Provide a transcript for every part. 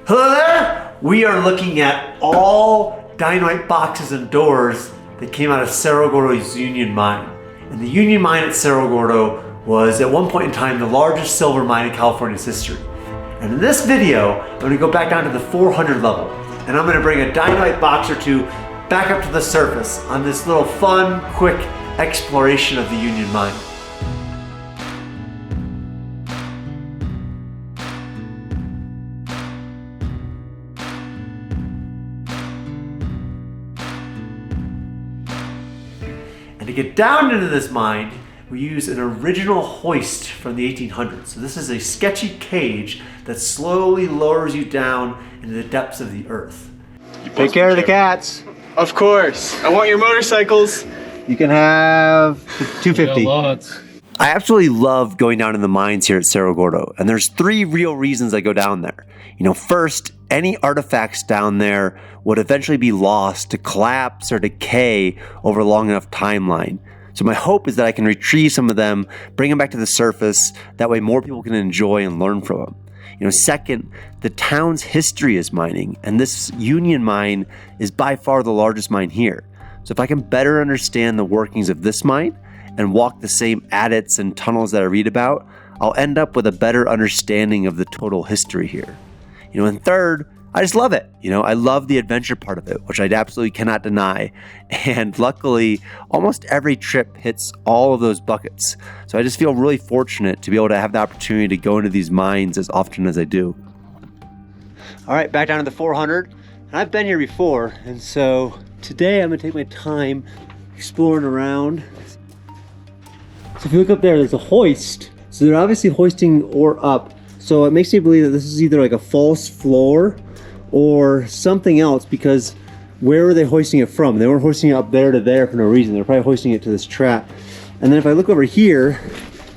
Hello there! We are looking at all dynamite boxes and doors that came out of Cerro Gordo's Union Mine. And the Union Mine at Cerro Gordo was at one point in time the largest silver mine in California's history. And in this video, I'm going to go back down to the 400 level, and I'm going to bring a dynamite box or two back up to the surface on this little fun, quick exploration of the Union Mine. And to get down into this mine, we use an original hoist from the 1800s. So this is a sketchy cage that slowly lowers you down into the depths of the earth. Take care of the cats. Of course. I want your motorcycles. You can have 250. I absolutely love going down in the mines here at Cerro Gordo, and there's three real reasons I go down there. First, any artifacts down there would eventually be lost to collapse or decay over a long enough timeline. So my hope is that I can retrieve some of them, bring them back to the surface, that way more people can enjoy and learn from them. Second, the town's history is mining, and this Union Mine is by far the largest mine here. So if I can better understand the workings of this mine and walk the same adits and tunnels that I read about, I'll end up with a better understanding of the total history here. And third, I just love it. I love the adventure part of it, which I absolutely cannot deny. And luckily, almost every trip hits all of those buckets. So I just feel really fortunate to be able to have the opportunity to go into these mines as often as I do. All right, back down to the 400. And I've been here before, and so today I'm gonna take my time exploring around. So if you look up there, there's a hoist. So they're obviously hoisting ore up. So it makes me believe that this is either like a false floor or something else, because where were they hoisting it from? They weren't hoisting it up there to there for no reason. They're probably hoisting it to this trap. And then if I look over here,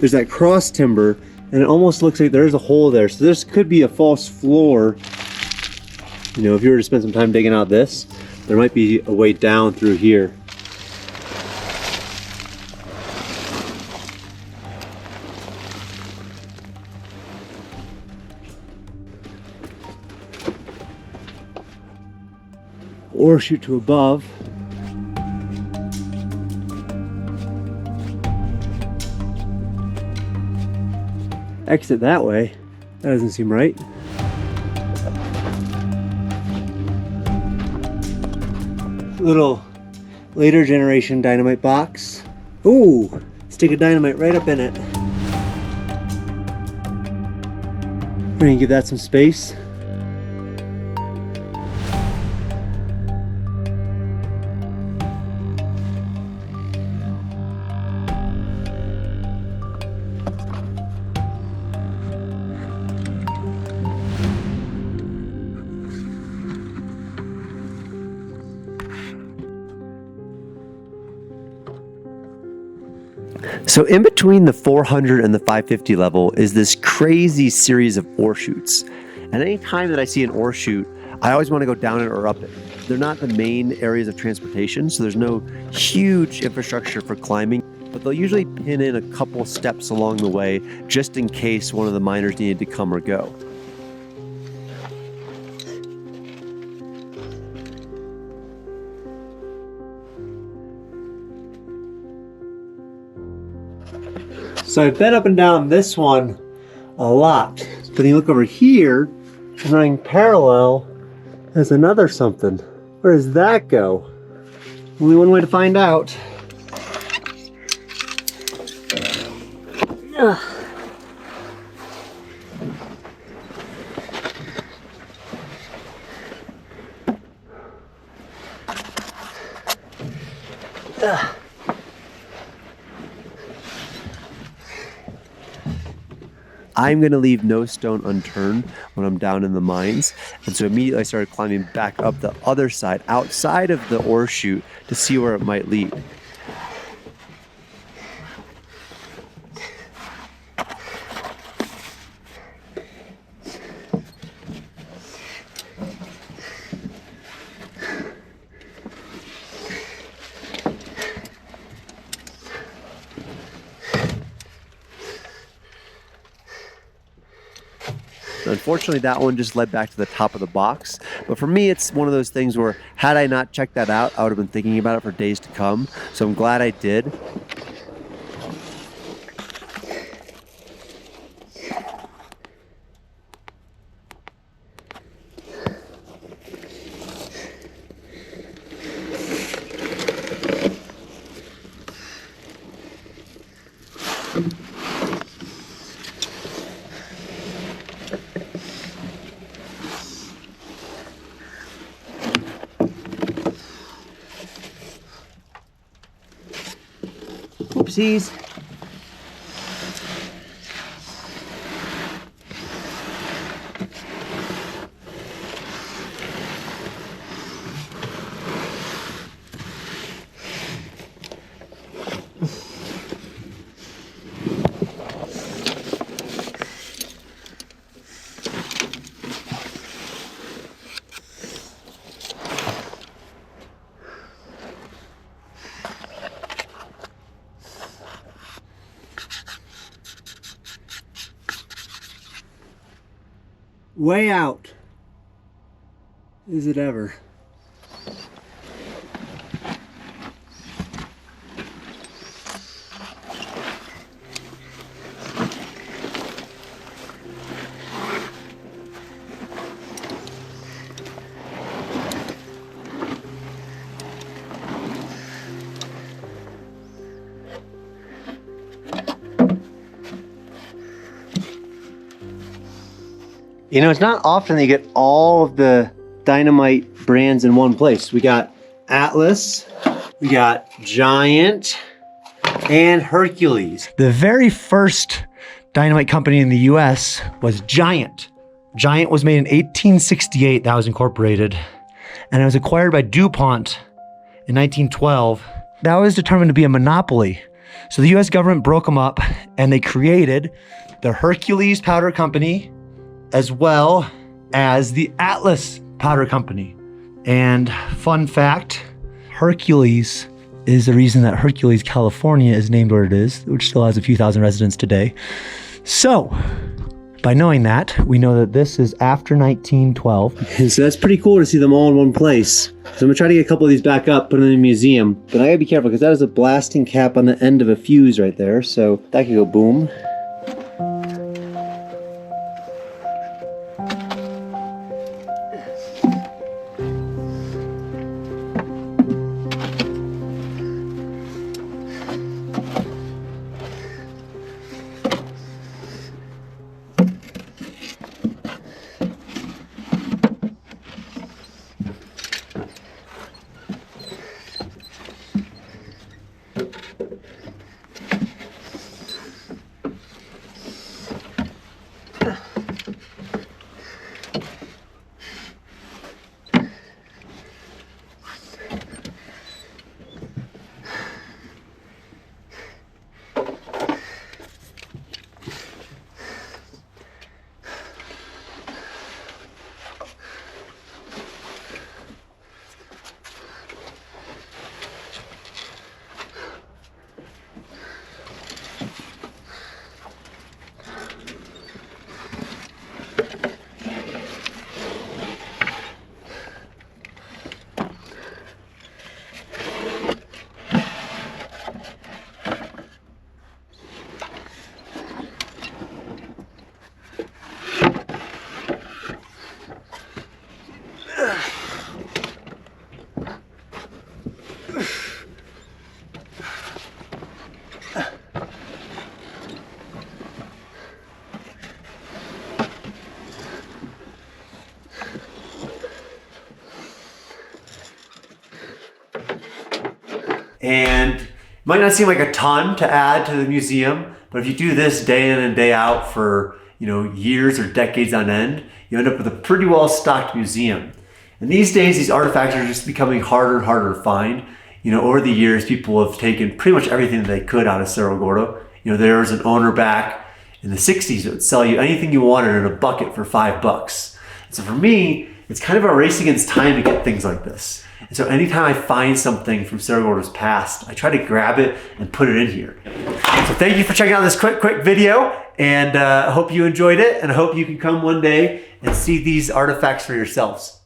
there's that cross timber, and it almost looks like there's a hole there. So this could be a false floor. If you were to spend some time digging out this, there might be a way down through here. Or shoot to above. Exit that way. That doesn't seem right. Little later generation dynamite box. Ooh, stick a dynamite right up in it. We're gonna give that some space. So in between the 400 and the 550 level is this crazy series of ore chutes. And any time that I see an ore chute, I always want to go down it or up it. They're not the main areas of transportation, so there's no huge infrastructure for climbing, but they'll usually pin in a couple steps along the way just in case one of the miners needed to come or go. So I've been up and down this one a lot. But then you look over here, running parallel, there's another something. Where does that go? Only one way to find out. Ugh. Ugh. I'm going to leave no stone unturned when I'm down in the mines. And so immediately I started climbing back up the other side, outside of the ore chute, to see where it might lead. Unfortunately, that one just led back to the top of the box. But for me, it's one of those things where had I not checked that out, I would have been thinking about it for days to come. So I'm glad I did. Oopsies. Way out. Is it ever? You know, it's not often that you get all of the dynamite brands in one place. We got Atlas, we got Giant, and Hercules. The very first dynamite company in the US was Giant. Giant was made in 1868, that was incorporated, and it was acquired by DuPont in 1912. That was determined to be a monopoly. So the US government broke them up and they created the Hercules Powder Company as well as the Atlas Powder Company. And fun fact, Hercules is the reason that Hercules, California is named what it is, which still has a few thousand residents today. So, by knowing that, we know that this is after 1912. And so that's pretty cool to see them all in one place. So I'm gonna try to get a couple of these back up, put them in the museum. But I gotta be careful because that is a blasting cap on the end of a fuse right there. So that could go boom. And it might not seem like a ton to add to the museum, but if you do this day in and day out for, you know, years or decades on end, you end up with a pretty well stocked museum. And these days, these artifacts are just becoming harder and harder to find. You know, over the years, people have taken pretty much everything that they could out of Cerro Gordo. You know, there was an owner back in the 60s that would sell you anything you wanted in a bucket for $5. So for me, it's kind of a race against time to get things like this. And so anytime I find something from Cerro Gordo's past, I try to grab it and put it in here. So thank you for checking out this quick video, and I hope you enjoyed it, and I hope you can come one day and see these artifacts for yourselves.